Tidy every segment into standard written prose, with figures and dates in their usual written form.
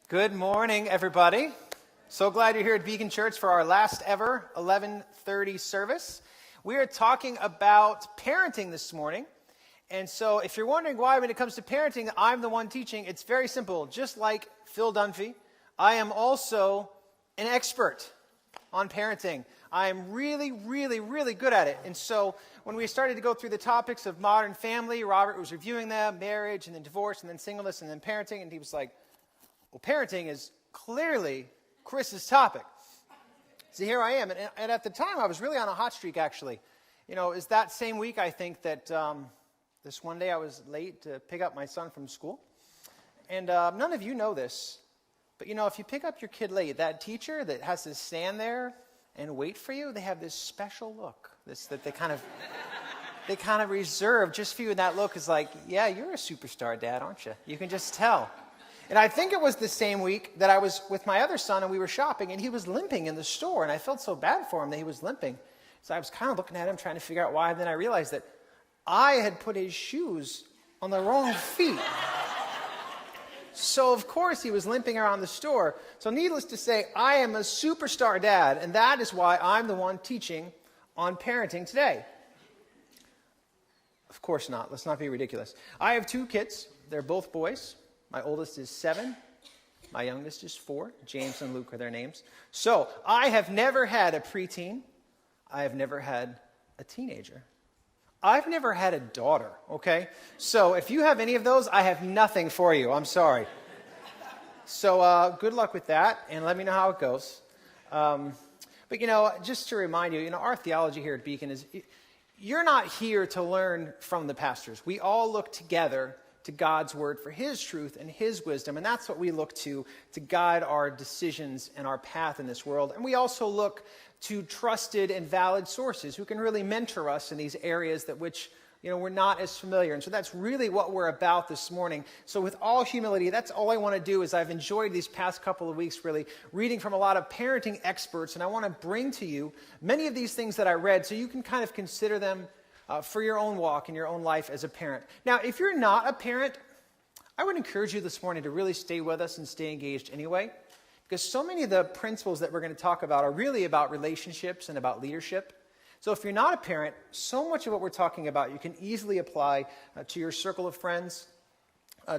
Good morning, everybody. So glad you're here at Beacon Church for our last ever 11:30 service. We are talking about parenting this morning. And so if you're wondering why when it comes to parenting, I'm the one teaching, it's very simple. Just like Phil Dunphy, I am also an expert on parenting. I am really, really, really good at it. And so when we started to go through the topics of modern family, Robert was reviewing them, marriage, and then divorce, and then singleness, and then parenting, and he was like, well, parenting is clearly Chris's topic. So here I am. And at the time, I was really on a hot streak, actually. You know, it's that same week, I think, that this one day I was late to pick up my son from school. And none of you know this, but, you know, if you pick up your kid late, that teacher that has to stand there and wait for you, they have this special look that they kind of reserve just for you. And that look is like, yeah, you're a superstar, Dad, aren't you? You can just tell. And I think it was the same week that I was with my other son and we were shopping and he was limping in the store and I felt so bad for him that he was limping. So I was kind of looking at him trying to figure out why, and then I realized that I had put his shoes on the wrong feet. So of course he was limping around the store. So needless to say, I am a superstar dad, and that is why I'm the one teaching on parenting today. Of course not. Let's not be ridiculous. I have two kids. They're both boys. My oldest is 7. My youngest is 4. James and Luke are their names. So I have never had a preteen. I have never had a teenager. I've never had a daughter, okay? So if you have any of those, I have nothing for you. I'm sorry. So good luck with that, and let me know how it goes. But, you know, just to remind you, our theology here at Beacon is you're not here to learn from the pastors. We all look together to God's word for his truth and his wisdom. And that's what we look to guide our decisions and our path in this world. And we also look to trusted and valid sources who can really mentor us in these areas that which, we're not as familiar. And so that's really what we're about this morning. So with all humility, that's all I want to do. Is I've enjoyed these past couple of weeks really reading from a lot of parenting experts. And I want to bring to you many of these things that I read so you can kind of consider them for your own walk in your own life as a parent. Now, if you're not a parent, I would encourage you this morning to really stay with us and stay engaged anyway, because so many of the principles that we're going to talk about are really about relationships and about leadership. So if you're not a parent, so much of what we're talking about you can easily apply to your circle of friends,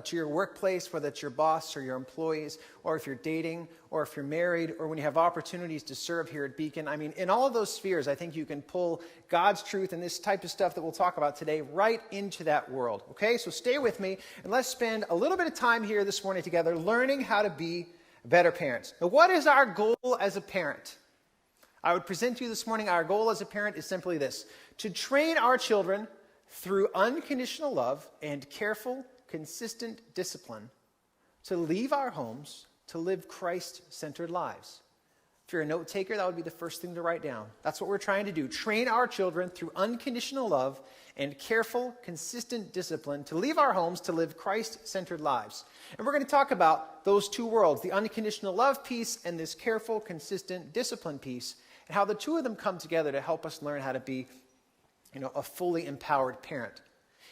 to your workplace, whether it's your boss or your employees, or if you're dating, or if you're married, or when you have opportunities to serve here at Beacon. I mean, in all of those spheres, I think you can pull God's truth and this type of stuff that we'll talk about today right into that world. Okay, so stay with me, and let's spend a little bit of time here this morning together learning how to be better parents. Now, what is our goal as a parent? I would present to you this morning, our goal as a parent is simply this: to train our children through unconditional love and careful, consistent discipline to leave our homes to live Christ-centered lives. If you're a note taker, that would be the first thing to write down. That's what we're trying to do. Train our children through unconditional love and careful, consistent discipline to leave our homes to live Christ-centered lives. And we're going to talk about those two worlds, the unconditional love piece and this careful, consistent discipline piece, and how the two of them come together to help us learn how to be, a fully empowered parent.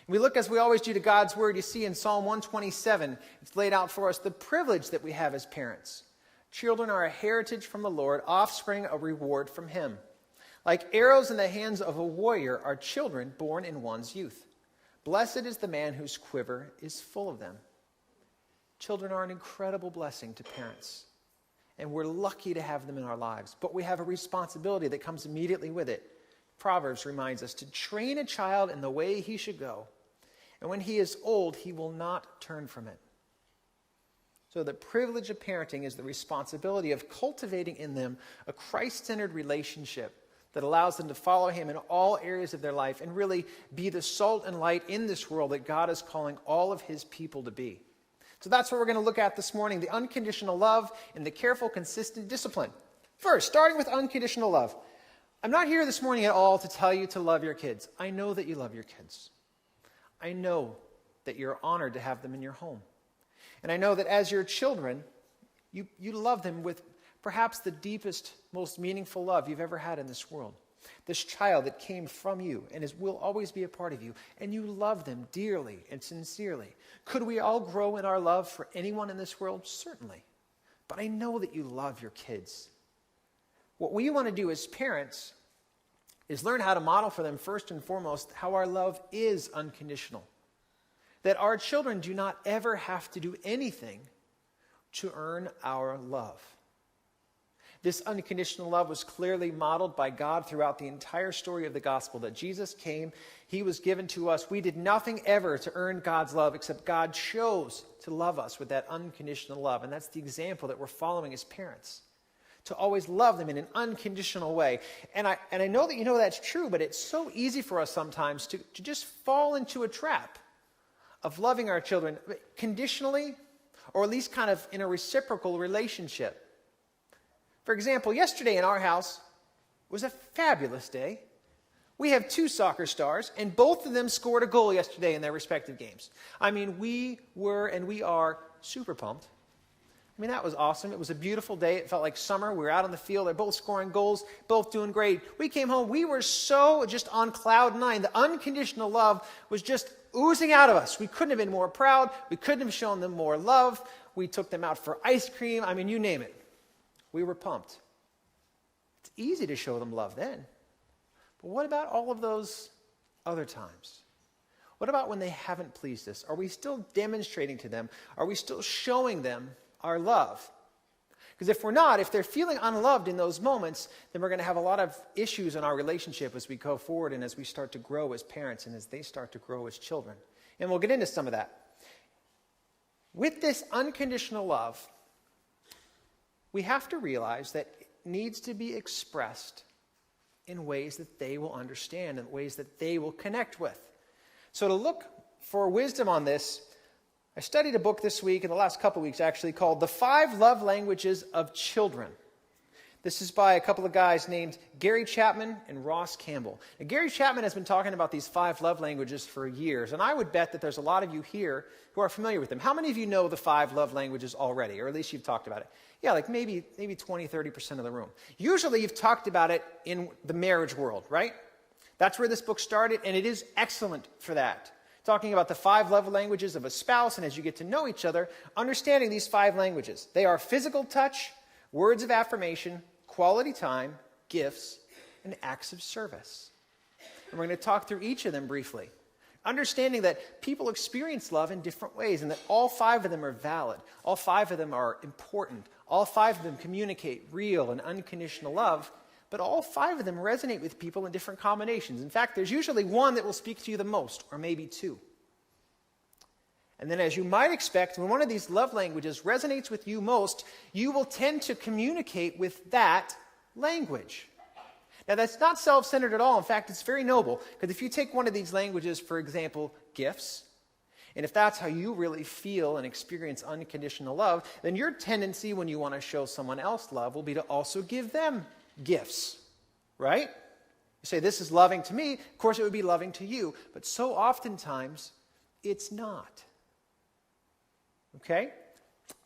We look, as we always do, to God's word. You see in Psalm 127, it's laid out for us the privilege that we have as parents. Children are a heritage from the Lord, offspring a reward from him. Like arrows in the hands of a warrior are children born in one's youth. Blessed is the man whose quiver is full of them. Children are an incredible blessing to parents, and we're lucky to have them in our lives. But we have a responsibility that comes immediately with it. Proverbs reminds us to train a child in the way he should go, and when he is old, he will not turn from it. So the privilege of parenting is the responsibility of cultivating in them a Christ-centered relationship that allows them to follow him in all areas of their life and really be the salt and light in this world that God is calling all of his people to be. So that's what we're going to look at this morning, the unconditional love and the careful, consistent discipline. First, starting with unconditional love. I'm not here this morning at all to tell you to love your kids. I know that you love your kids. I know that you're honored to have them in your home. And I know that as your children, you love them with perhaps the deepest, most meaningful love you've ever had in this world. This child that came from you and will always be a part of you. And you love them dearly and sincerely. Could we all grow in our love for anyone in this world? Certainly. but I know that you love your kids. What we want to do as parents is learn how to model for them, first and foremost, how our love is unconditional. That our children do not ever have to do anything to earn our love. This unconditional love was clearly modeled by God throughout the entire story of the gospel, that Jesus came, he was given to us. We did nothing ever to earn God's love, except God chose to love us with that unconditional love. And that's the example that we're following as parents, to always love them in an unconditional way. And I know that you know that's true, but it's so easy for us sometimes to just fall into a trap of loving our children conditionally, or at least kind of in a reciprocal relationship. For example, yesterday in our house was a fabulous day. We have 2 soccer stars, and both of them scored a goal yesterday in their respective games. I mean, we were and we are super pumped. I mean, that was awesome. It was a beautiful day. It felt like summer. We were out on the field. They're both scoring goals, both doing great. We came home. We were so just on cloud 9. The unconditional love was just oozing out of us. We couldn't have been more proud. We couldn't have shown them more love. We took them out for ice cream. I mean, you name it. We were pumped. It's easy to show them love then. But what about all of those other times? What about when they haven't pleased us? Are we still demonstrating to them? Are we still showing them our love? Because if we're not, if they're feeling unloved in those moments, then we're going to have a lot of issues in our relationship as we go forward and as we start to grow as parents and as they start to grow as children. And we'll get into some of that. With this unconditional love, we have to realize that it needs to be expressed in ways that they will understand, in ways that they will connect with. So to look for wisdom on this, I studied a book this week, in the last couple of weeks actually, called The 5 Love Languages of Children. This is by a couple of guys named Gary Chapman and Ross Campbell. Now, Gary Chapman has been talking about these 5 love languages for years, and I would bet that there's a lot of you here who are familiar with them. How many of you know the 5 love languages already, or at least you've talked about it? Yeah, like maybe 20, 30% of the room. Usually you've talked about it in the marriage world, right? That's where this book started, and it is excellent for that. Talking about the 5 love languages of a spouse, and as you get to know each other, understanding these 5 languages. They are physical touch, words of affirmation, quality time, gifts, and acts of service. And we're going to talk through each of them briefly. Understanding that people experience love in different ways and that all 5 of them are valid. All 5 of them are important. All 5 of them communicate real and unconditional love, but all 5 of them resonate with people in different combinations. In fact, there's usually one that will speak to you the most, or maybe 2. And then as you might expect, when one of these love languages resonates with you most, you will tend to communicate with that language. Now, that's not self-centered at all. In fact, it's very noble, because if you take one of these languages, for example, gifts, and if that's how you really feel and experience unconditional love, then your tendency when you want to show someone else love will be to also give them gifts, right? You say, this is loving to me. Of course, it would be loving to you. But so oftentimes, it's not. Okay?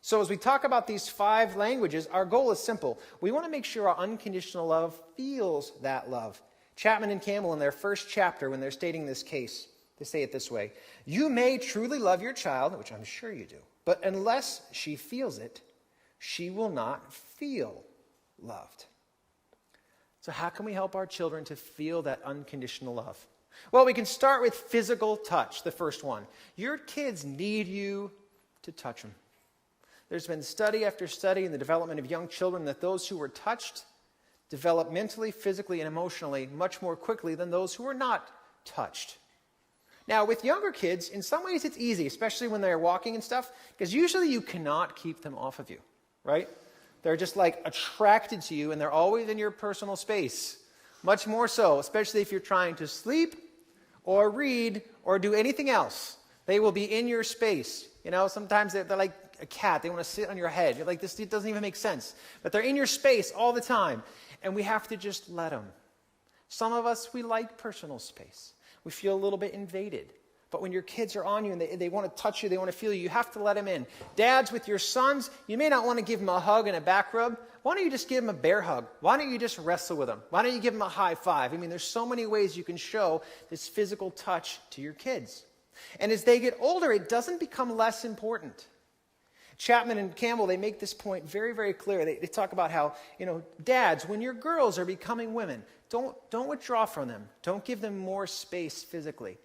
So as we talk about these 5 languages, our goal is simple. We want to make sure our unconditional love feels that love. Chapman and Campbell, in their first chapter, when they're stating this case, they say it this way: you may truly love your child, which I'm sure you do, but unless she feels it, she will not feel loved. So how can we help our children to feel that unconditional love? Well, we can start with physical touch, the first one. Your kids need you to touch them. There's been study after study in the development of young children that those who were touched develop mentally, physically, and emotionally much more quickly than those who were not touched. Now, with younger kids, in some ways it's easy, especially when they're walking and stuff, because usually you cannot keep them off of you, right? They're just like attracted to you, and they're always in your personal space. Much more so, especially if you're trying to sleep or read or do anything else. They will be in your space. You know, sometimes they're like a cat. They want to sit on your head. You're like, this doesn't even make sense. But they're in your space all the time. And we have to just let them. Some of us, we like personal space. We feel a little bit invaded. But when your kids are on you and they want to touch you, they want to feel you have to let them in. Dads, with your sons, you may not want to give them a hug and a back rub. Why don't you just give them a bear hug? Why don't you just wrestle with them? Why don't you give them a high five? I mean, there's so many ways you can show this physical touch to your kids. And as they get older, it doesn't become less important. Chapman and Campbell, they make this point very, very clear. They talk about how, dads, when your girls are becoming women, don't withdraw from them. Don't give them more space physically.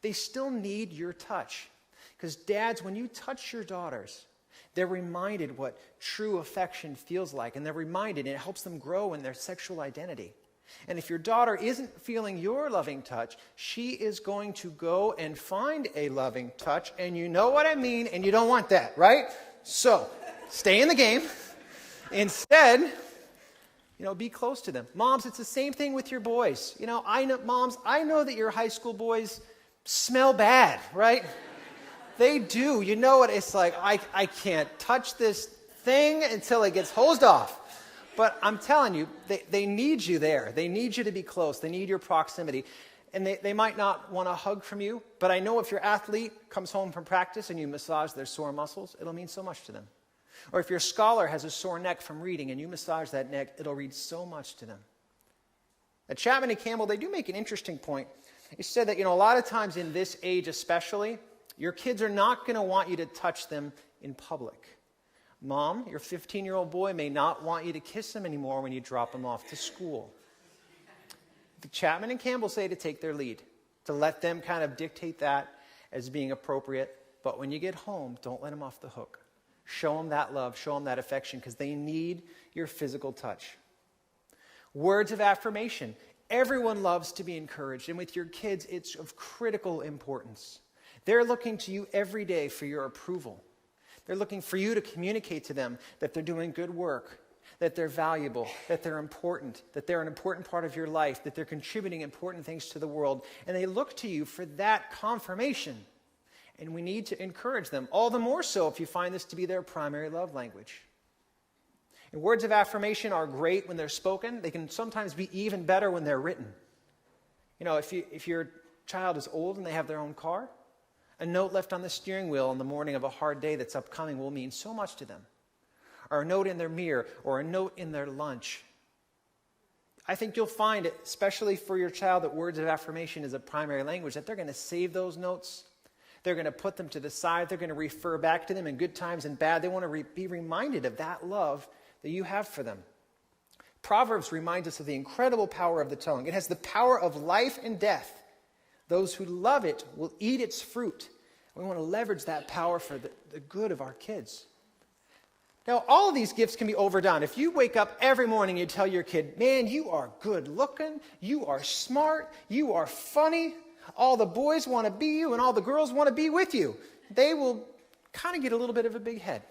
They still need your touch. Because dads, when you touch your daughters, they're reminded what true affection feels like. And they're reminded, and it helps them grow in their sexual identity. And if your daughter isn't feeling your loving touch, she is going to go and find a loving touch. And you know what I mean, and you don't want that, right? So, stay in the game. Instead, be close to them. Moms, it's the same thing with your boys. Moms, I know that your high school boys smell bad, right? They do. You know what it's like. I can't touch this thing until it gets hosed off. But I'm telling you, they need you there. They need you to be close. They need your proximity. And they might not want a hug from you, but I know if your athlete comes home from practice and you massage their sore muscles, it'll mean so much to them. Or if your scholar has a sore neck from reading and you massage that neck, it'll mean so much to them. At Chapman and Campbell, they do make an interesting point. They said that, a lot of times in this age especially, your kids are not going to want you to touch them in public. Mom, your 15-year-old boy may not want you to kiss him anymore when you drop him off to school. The Chapman and Campbell say to take their lead, to let them kind of dictate that as being appropriate. But when you get home, don't let them off the hook. Show them that love, show them that affection, because they need your physical touch. Words of affirmation. Everyone loves to be encouraged, and with your kids, it's of critical importance. They're looking to you every day for your approval. They're looking for you to communicate to them that they're doing good work, that they're valuable, that they're important, that they're an important part of your life, that they're contributing important things to the world. And they look to you for that confirmation. And we need to encourage them, all the more so if you find this to be their primary love language. And words of affirmation are great when they're spoken. They can sometimes be even better when they're written. If your child is old and they have their own car, a note left on the steering wheel on the morning of a hard day that's upcoming will mean so much to them. Or a note in their mirror, or a note in their lunch. I think you'll find, especially for your child, that words of affirmation is a primary language, that they're going to save those notes. They're going to put them to the side. They're going to refer back to them in good times and bad. They want to be reminded of that love that you have for them. Proverbs reminds us of the incredible power of the tongue. It has the power of life and death. Those who love it will eat its fruit. We want to leverage that power for the good of our kids. Now, all of these gifts can be overdone. If you wake up every morning and you tell your kid, man, you are good looking, you are smart, you are funny, all the boys want to be you and all the girls want to be with you, they will kind of get a little bit of a big head.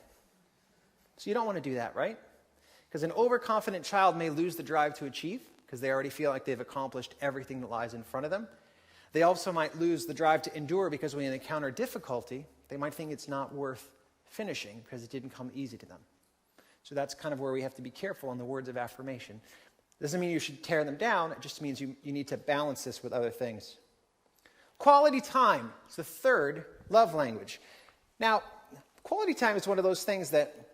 So you don't want to do that, right? Because an overconfident child may lose the drive to achieve because they already feel like they've accomplished everything that lies in front of them. They also might lose the drive to endure because when they encounter difficulty, they might think it's not worth finishing because it didn't come easy to them. So that's kind of where we have to be careful on the words of affirmation. Doesn't mean you should tear them down. It just means you need to balance this with other things. Quality time is the third love language. Now, quality time is one of those things that,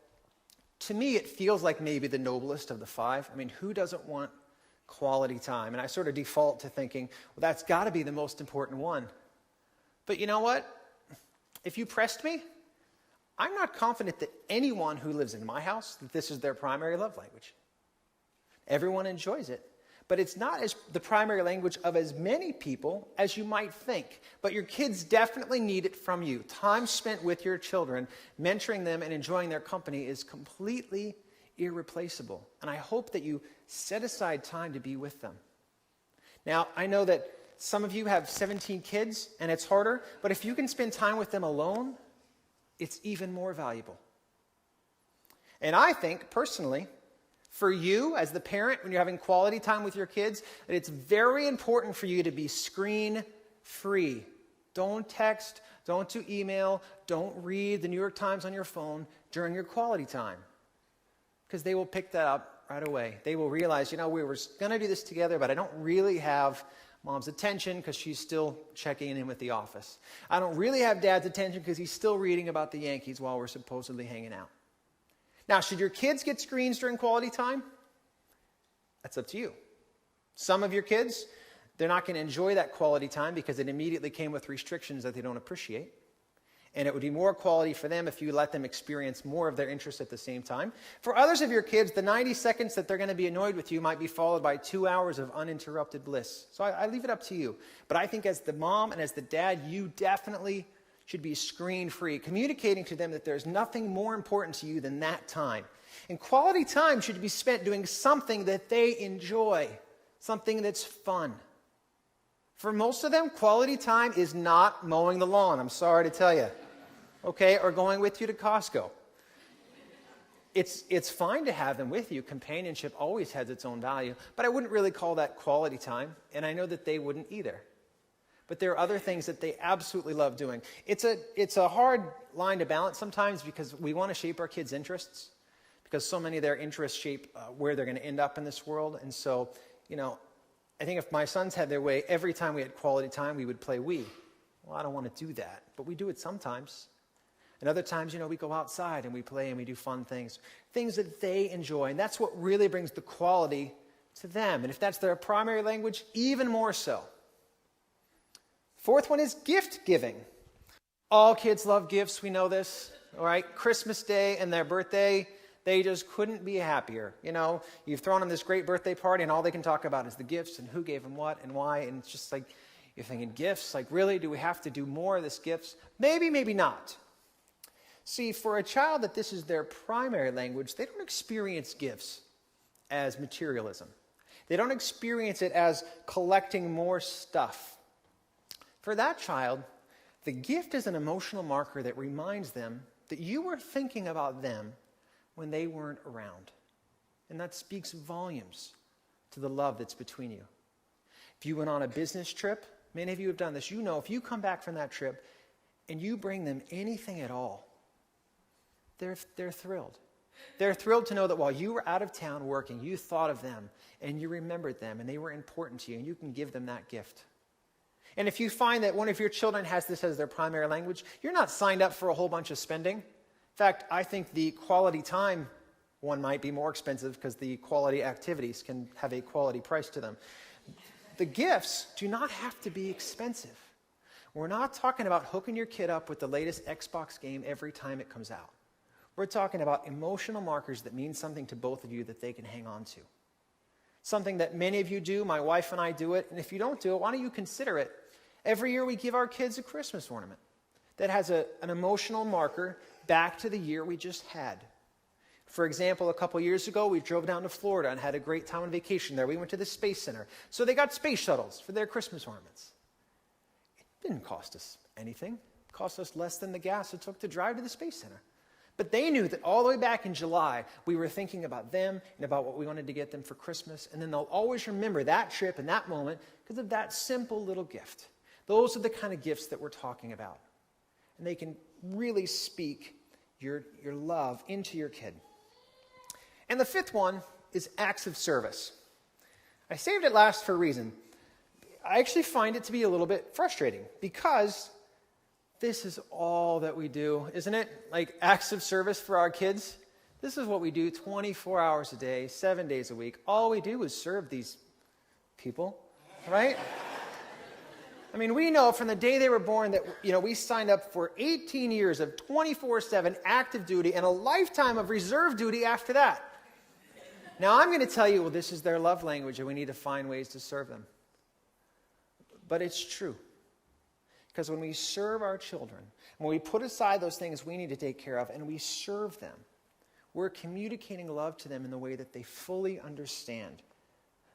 to me, it feels like maybe the noblest of the five. I mean, who doesn't want quality time? And I sort of default to thinking, well, that's got to be the most important one. But you know what? If you pressed me, I'm not confident that anyone who lives in my house, that this is their primary love language. Everyone enjoys it. But it's not as the primary language of as many people as you might think. But your kids definitely need it from you. Time spent with your children, mentoring them and enjoying their company is completely irreplaceable. And I hope that you set aside time to be with them. Now, I know that some of you have 17 kids and it's harder, but if you can spend time with them alone, it's even more valuable. And I think, personally, for you as the parent, when you're having quality time with your kids, that it's very important for you to be screen-free. Don't text, don't do email, don't read the New York Times on your phone during your quality time. Because they will pick that up right away. They will realize, we were going to do this together, but I don't really have Mom's attention because she's still checking in with the office. I don't really have Dad's attention because he's still reading about the Yankees while we're supposedly hanging out. Now, should your kids get screens during quality time? That's up to you. Some of your kids, they're not going to enjoy that quality time because it immediately came with restrictions that they don't appreciate. And it would be more quality for them if you let them experience more of their interests at the same time. For others of your kids, the 90 seconds that they're going to be annoyed with you might be followed by 2 hours of uninterrupted bliss. So I leave it up to you. But I think as the mom and as the dad, you definitely should be screen-free, communicating to them that there's nothing more important to you than that time. And quality time should be spent doing something that they enjoy, something that's fun. For most of them, quality time is not mowing the lawn, I'm sorry to tell you. Okay, or going with you to Costco. It's fine to have them with you. Companionship always has its own value, but I wouldn't really call that quality time, and I know that they wouldn't either. But there are other things that they absolutely love doing. It's a hard line to balance sometimes because we want to shape our kids' interests, because so many of their interests shape where they're going to end up in this world. And so, I think if my sons had their way, every time we had quality time, we would play Wii. Well, I don't want to do that, but we do it sometimes. And other times, we go outside and we play and we do fun things that they enjoy. And that's what really brings the quality to them. And if that's their primary language, even more so. Fourth one is gift giving. All kids love gifts, we know this. All right, Christmas Day and their birthday, they just couldn't be happier. You've thrown them this great birthday party and all they can talk about is the gifts and who gave them what and why. And it's just like, you're thinking gifts, like really, do we have to do more of this gifts? Maybe, maybe not. See, for a child that this is their primary language, they don't experience gifts as materialism. They don't experience it as collecting more stuff. For that child, the gift is an emotional marker that reminds them that you were thinking about them when they weren't around. And that speaks volumes to the love that's between you. If you went on a business trip, many of you have done this, if you come back from that trip and you bring them anything at all, they're thrilled. They're thrilled to know that while you were out of town working, you thought of them and you remembered them and they were important to you and you can give them that gift. And if you find that one of your children has this as their primary language, you're not signed up for a whole bunch of spending. In fact, I think the quality time one might be more expensive because the quality activities can have a quality price to them. The gifts do not have to be expensive. We're not talking about hooking your kid up with the latest Xbox game every time it comes out. We're talking about emotional markers that mean something to both of you that they can hang on to. Something that many of you do, my wife and I do it, and if you don't do it, why don't you consider it? Every year we give our kids a Christmas ornament that has an emotional marker back to the year we just had. For example, a couple years ago, we drove down to Florida and had a great time on vacation there. We went to the Space Center. So they got space shuttles for their Christmas ornaments. It didn't cost us anything. It cost us less than the gas it took to drive to the Space Center. But they knew that all the way back in July, we were thinking about them and about what we wanted to get them for Christmas. And then they'll always remember that trip and that moment because of that simple little gift. Those are the kind of gifts that we're talking about. And they can really speak your love into your kid. And the fifth one is acts of service. I saved it last for a reason. I actually find it to be a little bit frustrating because this is all that we do, isn't it? Like acts of service for our kids. This is what we do 24 hours a day, 7 days a week. All we do is serve these people, right? I mean, we know from the day they were born that, we signed up for 18 years of 24/7 active duty and a lifetime of reserve duty after that. Now, I'm going to tell you, this is their love language and we need to find ways to serve them. But it's true. Because when we serve our children, when we put aside those things we need to take care of and we serve them, we're communicating love to them in the way that they fully understand.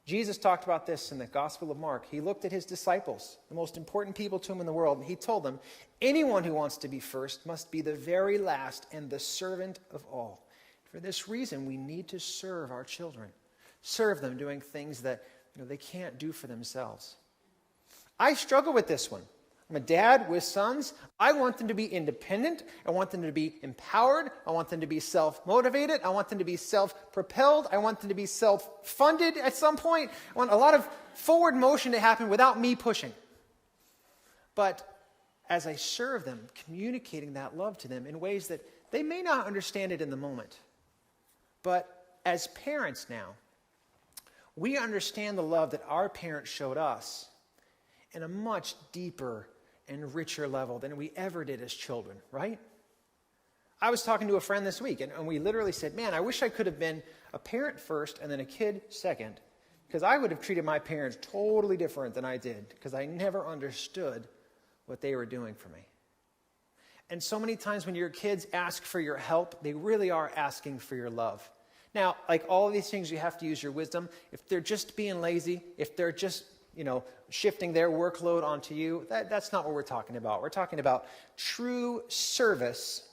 Jesus talked about this in the Gospel of Mark. He looked at his disciples, the most important people to him in the world, and he told them, anyone who wants to be first must be the very last and the servant of all. For this reason, we need to serve our children. Serve them doing things that they can't do for themselves. I struggle with this one. I'm a dad with sons. I want them to be independent. I want them to be empowered. I want them to be self-motivated. I want them to be self-propelled. I want them to be self-funded at some point. I want a lot of forward motion to happen without me pushing. But as I serve them, communicating that love to them in ways that they may not understand it in the moment. But as parents now, we understand the love that our parents showed us in a much deeper and richer level than we ever did as children, right? I was talking to a friend this week, and we literally said, man, I wish I could have been a parent first and then a kid second, because I would have treated my parents totally different than I did, because I never understood what they were doing for me. And so many times when your kids ask for your help, they really are asking for your love. Now, like all of these things, you have to use your wisdom. If they're just being lazy, if they're just, shifting their workload onto you, that's not what we're talking about. We're talking about true service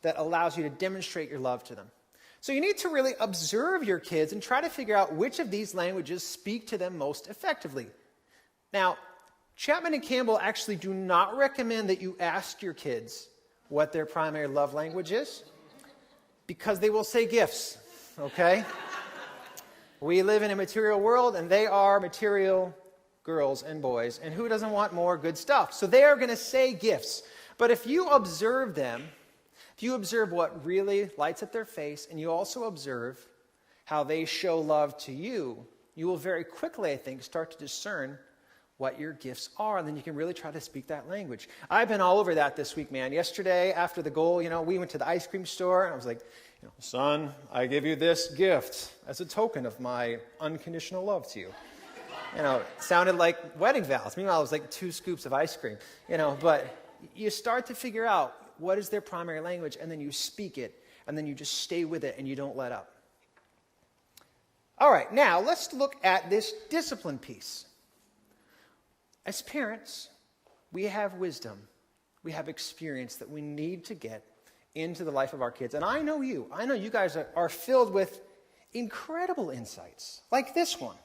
that allows you to demonstrate your love to them. So you need to really observe your kids and try to figure out which of these languages speak to them most effectively. Now, Chapman and Campbell actually do not recommend that you ask your kids what their primary love language is, because they will say gifts, okay? We live in a material world, and they are material girls and boys, and who doesn't want more good stuff? So they are going to say gifts. But if you observe them, if you observe what really lights up their face, and you also observe how they show love to you, you will very quickly, I think, start to discern what your gifts are, and then you can really try to speak that language. I've been all over that this week, man. Yesterday, after the goal, we went to the ice cream store, and I was like, son, I give you this gift as a token of my unconditional love to you. It sounded like wedding vows. Meanwhile, it was like 2 scoops of ice cream, but you start to figure out what is their primary language, and then you speak it, and then you just stay with it, and you don't let up. All right, now let's look at this discipline piece. As parents, we have wisdom, we have experience that we need to get into the life of our kids. And I know you guys are filled with incredible insights, like this one.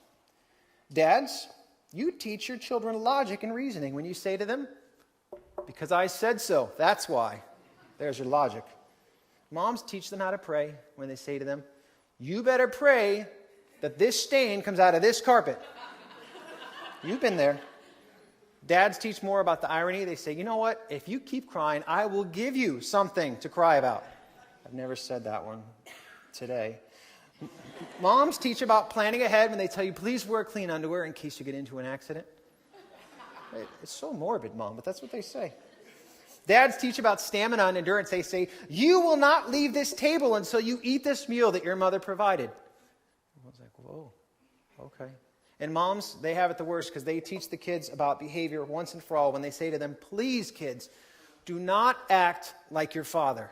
Dads, you teach your children logic and reasoning when you say to them, because I said so, that's why. There's your logic. Moms teach them how to pray when they say to them, you better pray that this stain comes out of this carpet. You've been there. Dads teach more about the irony. They say, you know what? If you keep crying, I will give you something to cry about. I've never said that one today. Moms teach about planning ahead when they tell you, please wear clean underwear in case you get into an accident. It's so morbid, Mom, but that's what they say. Dads teach about stamina and endurance. They say, you will not leave this table until you eat this meal that your mother provided. I was like, whoa, okay. And moms, they have it the worst because they teach the kids about behavior once and for all when they say to them, please, kids, do not act like your father.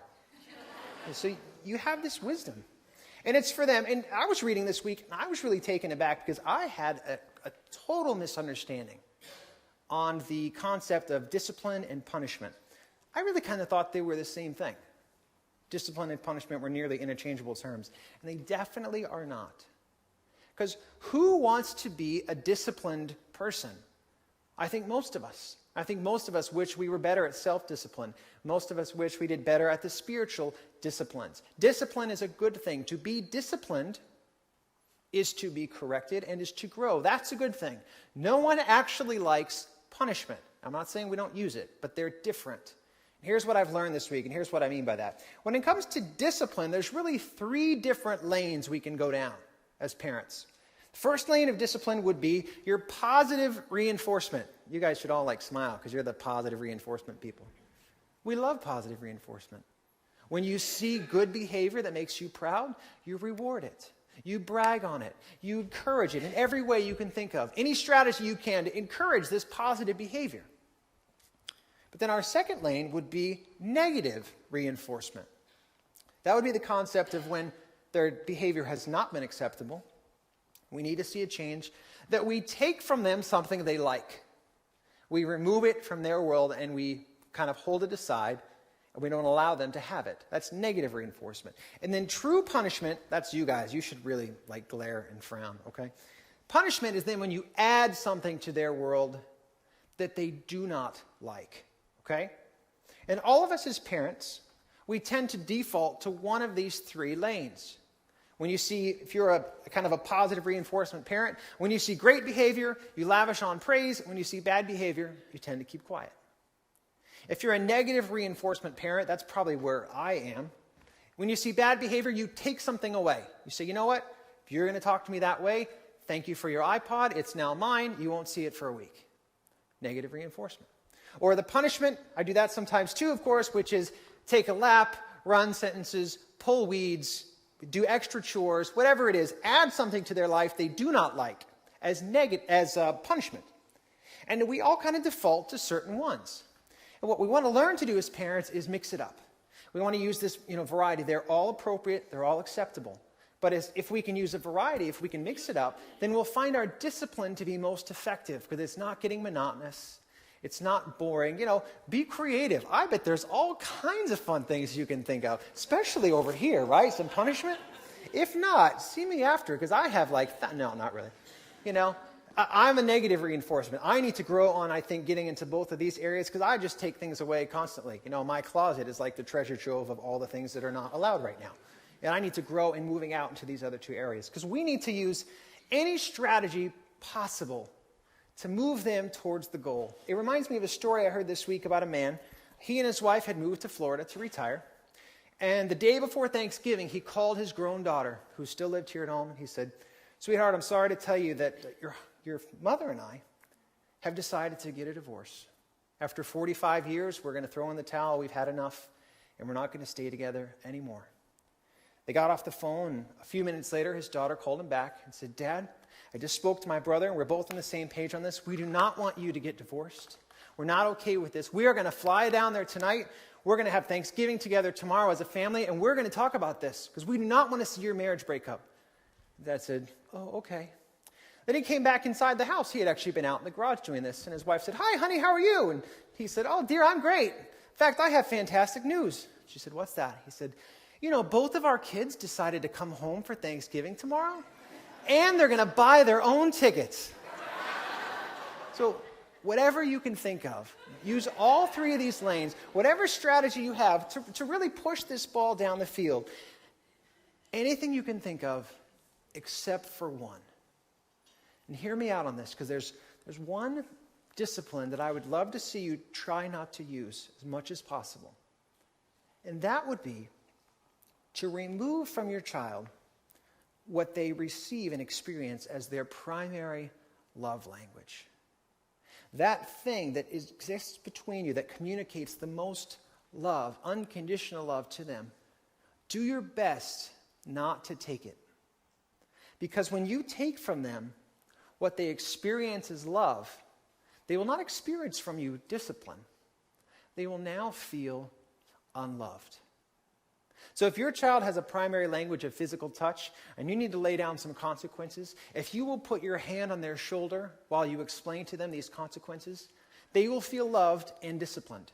And so you have this wisdom. And it's for them. And I was reading this week, and I was really taken aback because I had a total misunderstanding on the concept of discipline and punishment. I really kind of thought they were the same thing. Discipline and punishment were nearly interchangeable terms. And they definitely are not. Because who wants to be a disciplined person? I think most of us. I think most of us wish we were better at self-discipline. Most of us wish we did better at the spiritual disciplines. Discipline is a good thing. To be disciplined is to be corrected and is to grow. That's a good thing. No one actually likes punishment. I'm not saying we don't use it, but they're different. Here's what I've learned this week, and here's what I mean by that. When it comes to discipline, there's really 3 different lanes we can go down as parents. The first lane of discipline would be your positive reinforcement. You guys should all smile because you're the positive reinforcement people. We love positive reinforcement. When you see good behavior that makes you proud, you reward it. You brag on it. You encourage it in every way you can think of. Any strategy you can to encourage this positive behavior. But then our second lane would be negative reinforcement. That would be the concept of when their behavior has not been acceptable. We need to see a change, that we take from them something they like. We remove it from their world and we kind of hold it aside and we don't allow them to have it. That's negative reinforcement. And then true punishment, that's you guys. You should really glare and frown, okay? Punishment is then when you add something to their world that they do not like, okay? And all of us as parents, we tend to default to one of these 3 lanes. When you see, if you're a kind of a positive reinforcement parent, when you see great behavior, you lavish on praise. When you see bad behavior, you tend to keep quiet. If you're a negative reinforcement parent, that's probably where I am. When you see bad behavior, you take something away. You say, you know what? If you're going to talk to me that way, thank you for your iPod. It's now mine. You won't see it for a week. Negative reinforcement. Or the punishment, I do that sometimes too, of course, which is take a lap, run sentences, pull weeds, do extra chores, whatever it is, add something to their life they do not like as punishment. And we all kind of default to certain ones. And what we want to learn to do as parents is mix it up. We want to use this variety. They're all appropriate. They're all acceptable. But if we can use a variety, if we can mix it up, then we'll find our discipline to be most effective because it's not getting monotonous. It's not boring. Be creative. I bet there's all kinds of fun things you can think of, especially over here, right? Some punishment. If not, see me after because I have no, not really. I'm a negative reinforcement. I need to grow on, I think, getting into both of these areas because I just take things away constantly. My closet is like the treasure trove of all the things that are not allowed right now. And I need to grow in moving out into these other two areas because we need to use any strategy possible to move them towards the goal. It reminds me of a story I heard this week about a man. He and his wife had moved to Florida to retire. And the day before Thanksgiving, he called his grown daughter, who still lived here at home. He said, "Sweetheart, I'm sorry to tell you that your mother and I have decided to get a divorce. After 45 years, we're going to throw in the towel. We've had enough, and we're not going to stay together anymore." They got off the phone, and a few minutes later, his daughter called him back and said, "Dad, I just spoke to my brother, and we're both on the same page on this. We do not want you to get divorced. We're not okay with this. We are going to fly down there tonight. We're going to have Thanksgiving together tomorrow as a family, and we're going to talk about this because we do not want to see your marriage break up." Dad said, "Oh, okay." Then he came back inside the house. He had actually been out in the garage doing this, and his wife said, "Hi, honey, how are you?" And he said, "Oh, dear, I'm great. In fact, I have fantastic news." She said, "What's that?" He said, "Both of our kids decided to come home for Thanksgiving tomorrow, and they're going to buy their own tickets." So whatever you can think of, use all three of these lanes, whatever strategy you have to really push this ball down the field. Anything you can think of except for one. And hear me out on this, because there's one discipline that I would love to see you try not to use as much as possible. And that would be to remove from your child what they receive and experience as their primary love language. That thing that exists between you, that communicates the most love, unconditional love to them. Do your best not to take it. Because when you take from them what they experience as love, they will not experience from you discipline. They will now feel unloved. So if your child has a primary language of physical touch and you need to lay down some consequences, if you will put your hand on their shoulder while you explain to them these consequences, they will feel loved and disciplined.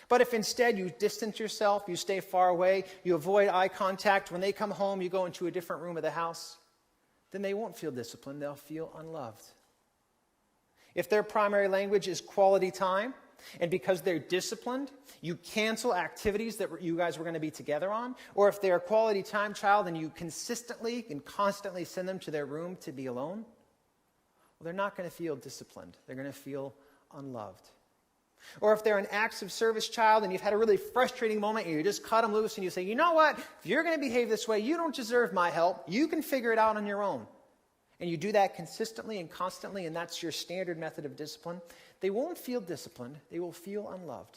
But if instead you distance yourself, you stay far away, you avoid eye contact, when they come home you go into a different room of the house, then they won't feel disciplined, they'll feel unloved. If their primary language is quality time, and because they're disciplined, you cancel activities that you guys were going to be together on, or if they're a quality time child and you consistently and constantly send them to their room to be alone, well, they're not going to feel disciplined. They're going to feel unloved. Or if they're an acts of service child and you've had a really frustrating moment and you just cut them loose and you say, "You know what? If you're going to behave this way, you don't deserve my help. You can figure it out on your own." And you do that consistently and constantly, and that's your standard method of discipline, they won't feel disciplined. They will feel unloved.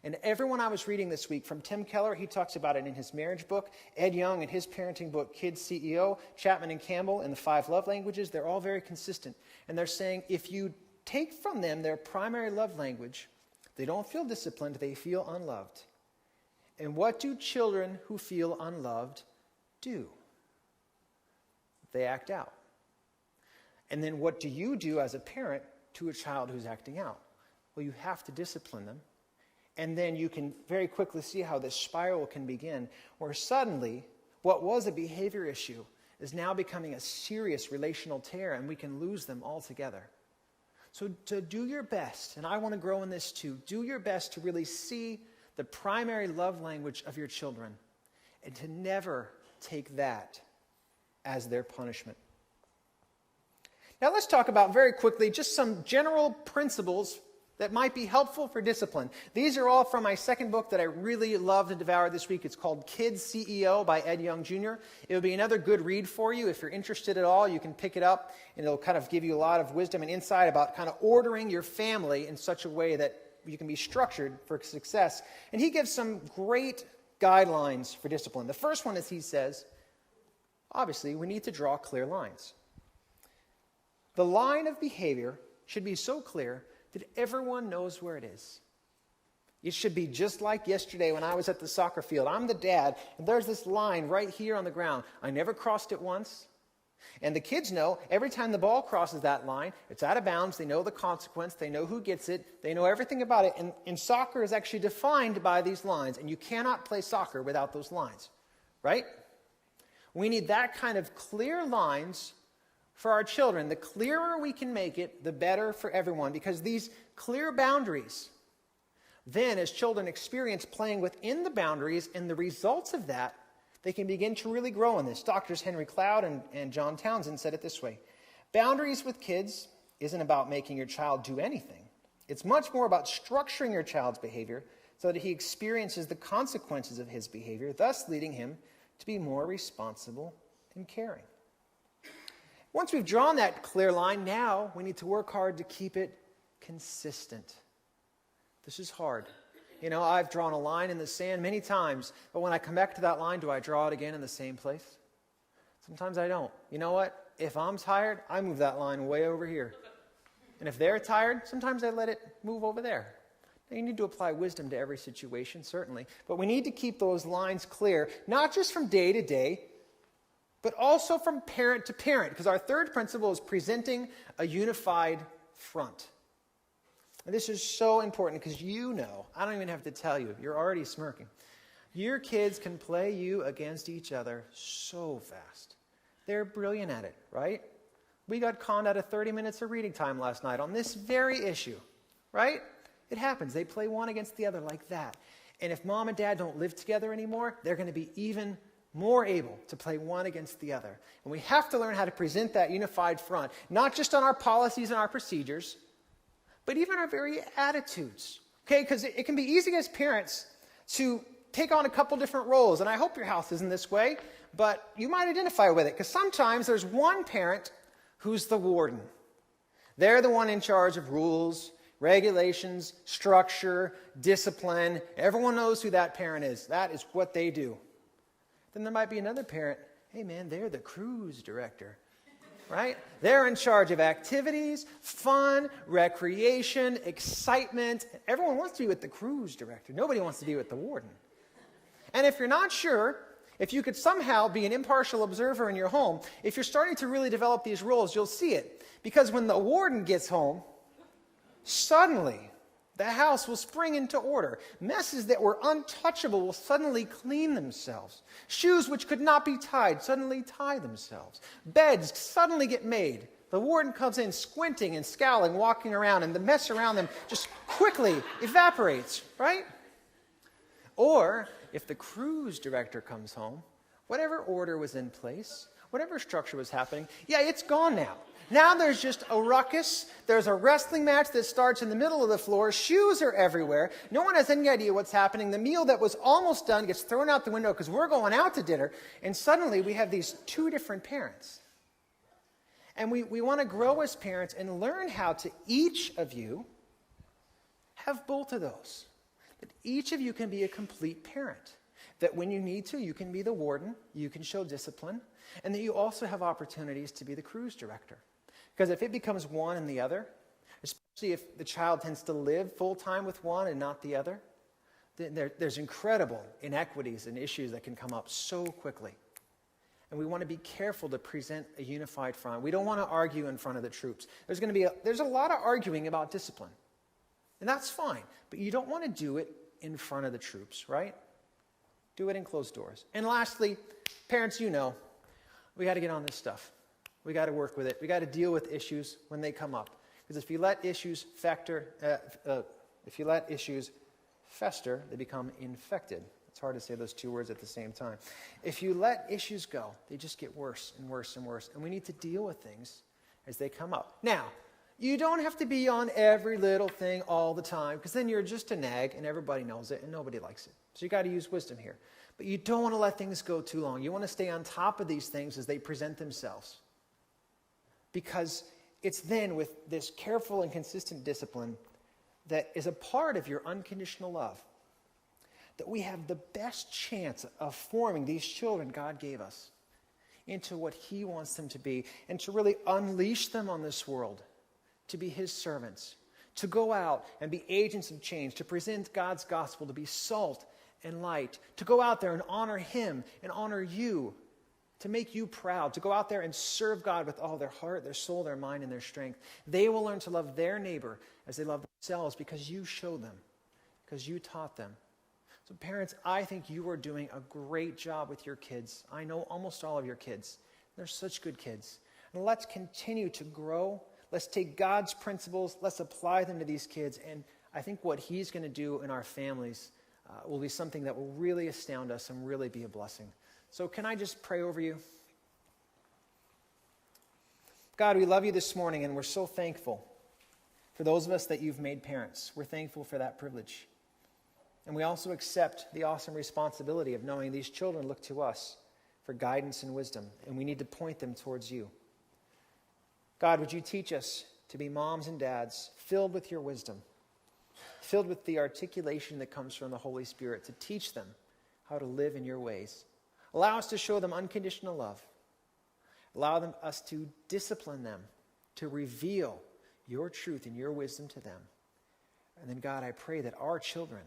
And everyone I was reading this week, from Tim Keller, he talks about it in his marriage book, Ed Young in his parenting book, Kids CEO, Chapman and Campbell in the 5 love languages, they're all very consistent. And they're saying if you take from them their primary love language, they don't feel disciplined, they feel unloved. And what do children who feel unloved do? They act out. And then what do you do as a parent to a child who's acting out? Well, you have to discipline them. And then you can very quickly see how this spiral can begin, where suddenly what was a behavior issue is now becoming a serious relational tear, and we can lose them altogether. So to do your best, and I want to grow in this too, do your best to really see the primary love language of your children and to never take that as their punishment. Now let's talk about very quickly just some general principles that might be helpful for discipline. These are all from my second book that I really loved and devoured this week. It's called Kids CEO by Ed Young Jr. It would be another good read for you. If you're interested at all, you can pick it up, and it'll kind of give you a lot of wisdom and insight about kind of ordering your family in such a way that you can be structured for success. And he gives some great guidelines for discipline. The first one is, he says, obviously, we need to draw clear lines. The line of behavior should be so clear that everyone knows where it is. It should be just like yesterday when I was at the soccer field. I'm the dad, and there's this line right here on the ground. I never crossed it once. And the kids know every time the ball crosses that line, it's out of bounds. They know the consequence. They know who gets it. They know everything about it. And soccer is actually defined by these lines, and you cannot play soccer without those lines, right? We need that kind of clear lines for our children. The clearer we can make it, the better for everyone, because these clear boundaries, then as children experience playing within the boundaries and the results of that, they can begin to really grow in this. Doctors Henry Cloud and John Townsend said it this way: boundaries with kids isn't about making your child do anything. It's much more about structuring your child's behavior so that he experiences the consequences of his behavior, thus leading him to be more responsible and caring. Once we've drawn that clear line, now we need to work hard to keep it consistent. This is hard. You know, I've drawn a line in the sand many times, but when I come back to that line, do I draw it again in the same place? Sometimes I don't. You know what? If I'm tired, I move that line way over here. And if they're tired, sometimes I let it move over there. Now, you need to apply wisdom to every situation, certainly, but we need to keep those lines clear, not just from day to day, but also from parent to parent, because our third principle is presenting a unified front. And this is so important because you know, I don't even have to tell you, you're already smirking. Your kids can play you against each other so fast. They're brilliant at it, right? We got conned out of 30 minutes of reading time last night on this very issue, right? It happens. They play one against the other like that. And if mom and dad don't live together anymore, they're going to be even more able to play one against the other. And we have to learn how to present that unified front, not just on our policies and our procedures, but even our very attitudes. Okay, because it can be easy as parents to take on a couple different roles. And I hope your house isn't this way, but you might identify with it, because sometimes there's one parent who's the warden. They're the one in charge of rules, regulations, structure, discipline. Everyone knows who that parent is. That is what they do. Then there might be another parent. Hey man, they're the cruise director, right? They're in charge of activities, fun, recreation, excitement. Everyone wants to be with the cruise director. Nobody wants to be with the warden. And if you're not sure, if you could somehow be an impartial observer in your home, if you're starting to really develop these roles, you'll see it. Because when the warden gets home, suddenly the house will spring into order. Messes that were untouchable will suddenly clean themselves. Shoes which could not be tied suddenly tie themselves. Beds suddenly get made. The warden comes in squinting and scowling, walking around, and the mess around them just quickly evaporates, right? Or if the cruise director comes home, whatever order was in place, whatever structure was happening, it's gone now. Now there's just a ruckus. There's a wrestling match that starts in the middle of the floor. Shoes are everywhere. No one has any idea what's happening. The meal that was almost done gets thrown out the window because we're going out to dinner. And suddenly we have these two different parents. And we want to grow as parents and learn how to each of you have both of those. That each of you can be a complete parent. That when you need to, you can be the warden. You can show discipline. And that you also have opportunities to be the cruise director. Because if it becomes one and the other, especially if the child tends to live full-time with one and not the other, then there's incredible inequities and issues that can come up so quickly. And we want to be careful to present a unified front. We don't want to argue in front of the troops. There's a lot of arguing about discipline. And that's fine. But you don't want to do it in front of the troops, right? Do it in closed doors. And lastly, parents, you know, we got to get on this stuff. We got to work with it. We got to deal with issues when they come up. Because if you let issues fester, they become infected. It's hard to say those two words at the same time. If you let issues go, they just get worse and worse and worse. And we need to deal with things as they come up. Now, You don't have to be on every little thing all the time, because then you're just a nag and everybody knows it and nobody likes it. So you got to use wisdom here. But you don't want to let things go too long. You want to stay on top of these things as they present themselves. Because it's then with this careful and consistent discipline that is a part of your unconditional love that we have the best chance of forming these children God gave us into what He wants them to be, and to really unleash them on this world, to be His servants, to go out and be agents of change, to present God's gospel, to be salt and light, to go out there and honor Him and honor you, to make you proud, to go out there and serve God with all their heart, their soul, their mind, and their strength. They will learn to love their neighbor as they love themselves because you showed them, because you taught them. So parents, I think you are doing a great job with your kids. I know almost all of your kids. They're such good kids. And let's continue to grow. Let's take God's principles. Let's apply them to these kids. And I think what He's going to do in our families will be something that will really astound us and really be a blessing. So can I just pray over you? God, we love you this morning, and we're so thankful for those of us that you've made parents. We're thankful for that privilege. And we also accept the awesome responsibility of knowing these children look to us for guidance and wisdom, and we need to point them towards you. God, would you teach us to be moms and dads filled with your wisdom, filled with the articulation that comes from the Holy Spirit, to teach them how to live in your ways. Allow us to show them unconditional love. Allow us to discipline them, to reveal your truth and your wisdom to them. And then, God, I pray that our children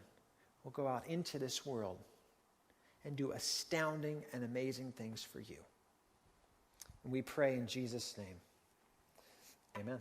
will go out into this world and do astounding and amazing things for you. And we pray in Jesus' name. Amen.